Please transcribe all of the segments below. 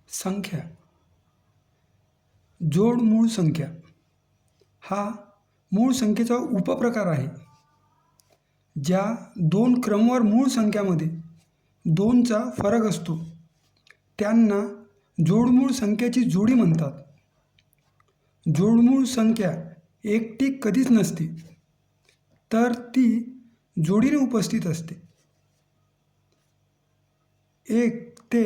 संख्या. जोड मूळ संख्या हा मूळ संख्येचा उपप्रकार आहे. ज्या दोन क्रमवार मूळ संख्यामध्ये 2चा फरक असतो त्यांना जोडमूळ संख्याची जोडी म्हणतात. जोडमूळ संख्या एकटी कधीच नसते, तर ती जोडीने उपस्थित असते. 1 ते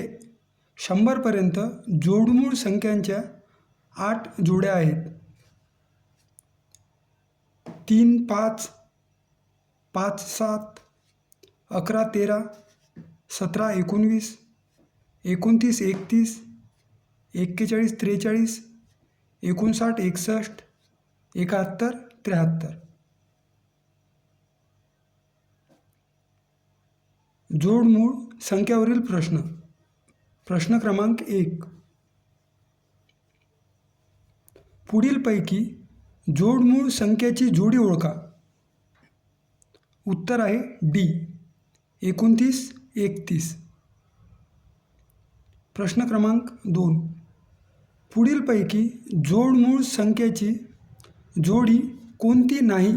100 पर्यंत जोडमूळ संख्यांच्या 8 जोड्या आहेत. 3, 5, 5, 7, 11, 13, 17, 19, 29, 31, 41, 43, 59, 61, 71, 73. जोडमूळ संख्यावरील प्रश्न. प्रश्न क्रमांक 1. पुढीलपैकी जोडमूळ संख्याची जोडी ओळखा. उत्तर आहे डी 29, 31. प्रश्न क्रमांक 2. पुढीलपैकी जोडमूळ संख्याची जोडी कोणती नाही.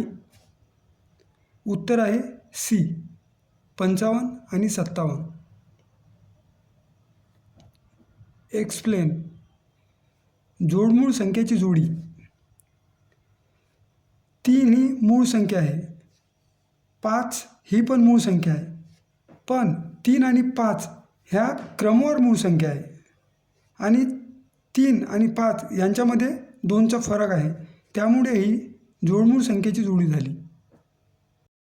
उत्तर आहे सी 55 आणि 57. एक्सप्लेन. जोडमूळ संख्याची जोडी. 3 ही मूळ संख्या आहे. 5 ही पण मूळ संख्या आहे, पण 3 आणि 5 ह्या क्रमवार मूळ संख्या आहे आणि 3 आणि 5 यांच्यामध्ये 2चा फरक आहे, त्यामुळे ही जोडमूळ संख्येची जोडी झाली.